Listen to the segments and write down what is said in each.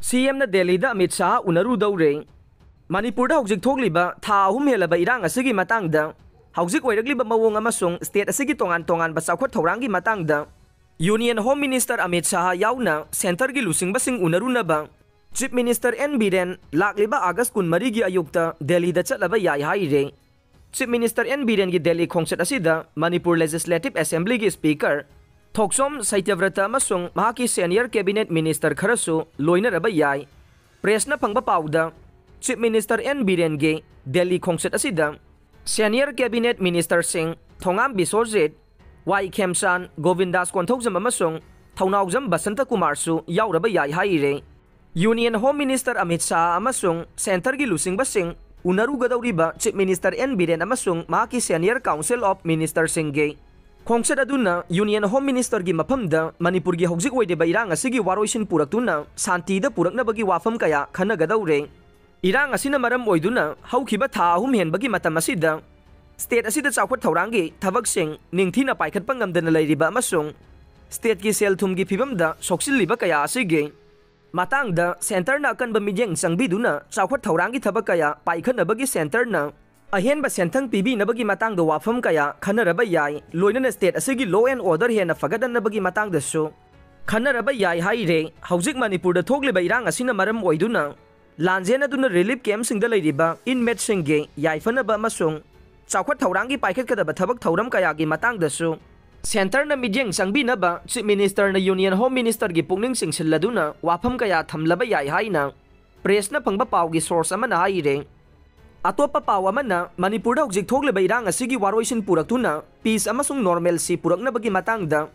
CM Delhi da Amit Shah unaru dawre Manipur da hojik thokliba tha ahum helaba irang asigi matangda hojik oiragliba mawong amasung state asigi tongan ba chawkhat thorangi matangda Union Home Minister Amit Shah yauna center gi lusingbasing unaru naba Chief Minister N Biren lakliba August 13 gi ayukta Delhi da chatlaba yai haire Chief Minister N Biren gi Delhi khongchat asida Manipur Legislative Assembly gi Speaker Thoksom Saityavrata amasung mahaki Senior Cabinet Minister kharasu loinaraba yai Presna phangba pauda Chief Minister N Biren gi Delhi khongchat asida Senior Cabinet Minister Singh Thongam Bisorjit Wai Khemsan Govindas Konthokjam amasung Thaunaujam Basanta Kumar su yauraba yai haire Union Home Minister Amit Shah amasung Center gi lusingbasing unaru gadauriba Chief Minister N Biren amasung mahaki Senior Council of Minister Singh gi khongchat aduna Union Home Minister gi maphamda Manipur gi hojik oideba irang asigi waroisin puraktuna santi da puraknabagi wafam kaya khanagadaure irang asina maram oiduna haukiba tha ahum henbagi matam asida state asida chawkhat thaurangi thabaksing ningthina paikhatpa ngamdana leiriba amasung state gi sel thum gi phibamda soksilliba kaya asigi matangda center na akanba mijeng changbiduna chawkhat thaurangi thabak kaya paikhanabagi center na ahenba senthang pibi nabagi matangda wafam kaya khanaraba yai loinana state asigi law and order hena fagadanabagi matangda su khanaraba yai haire hojik Manipur da thogliba irang asina maram oiduna lanjena duna relief camp singda leiriba inmate singge yaifanaba amasung chawkhat thaurangi paikhatkadaba thabak thauram kaya gi matangda su center na mijeng changbinaba Chief Minister na Union Home Minister gi pungning singsilladuna wafam kaya thamlaba yai haina press na phangba paw gi source amana haire Atopa paw amana Manipur da hojik thogleba irang asigi waroisin puraktuna peace amasung normalcy puraknabagi matangda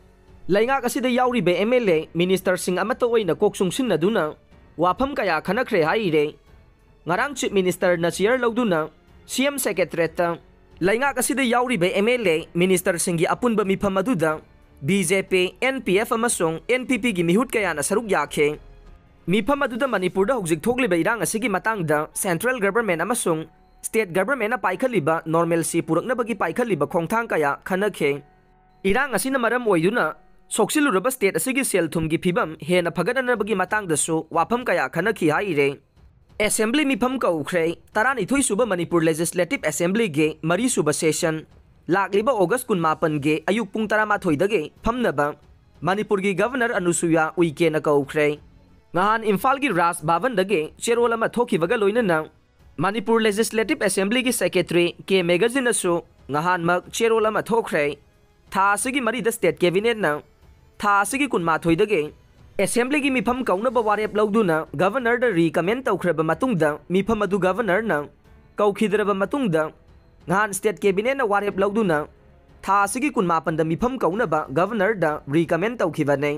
laingak asida yauribe MLA Minister Singh amata oina koksungsinnaduna wafam kaya khanakhre haire ngarang Chief Minister na chair lawduna CM Secretariat laingak asida yauribe MLA Minister Singh gi apunba mifam aduda BJP NPF amasung NPP gi mihut kaya na saruk yakhe mifam aduda Manipur da hojik thogleba irang asigi matangda central government amasung state government na paikhaliba normalcy puraknabagi paikhaliba khongthang kaya khanakhe irang asina maram oiduna soksiluraba state asigi selthum gi phibam hena phagananabagi matangda su wafam kaya khanakhi haire assembly mifam kaukhre tarani thui suba Manipur Legislative Assembly ge mari suba session lakliba August 18 ge ayuk pung 13 dage phamnaba Manipur gi governor Anusuya Uike na kaukhre ngahan Imphal gi Raj Bhavan dage cherol ama thokibaga loinana Manipur Legislative Assembly gi Secretary K Magazine asu ngahan mak cherol ama thokre tha asigi mari da state cabinet na tha asigi kunma thoidage Assembly gi mifam kaunaba warep lawduna governor da recommend tawkhraba matungda mifam adu governor na kaukhidraba matungda ngahan state cabinet na warep lawduna tha asigi kunma panda mifam kaunaba governor da recommend tawkhibane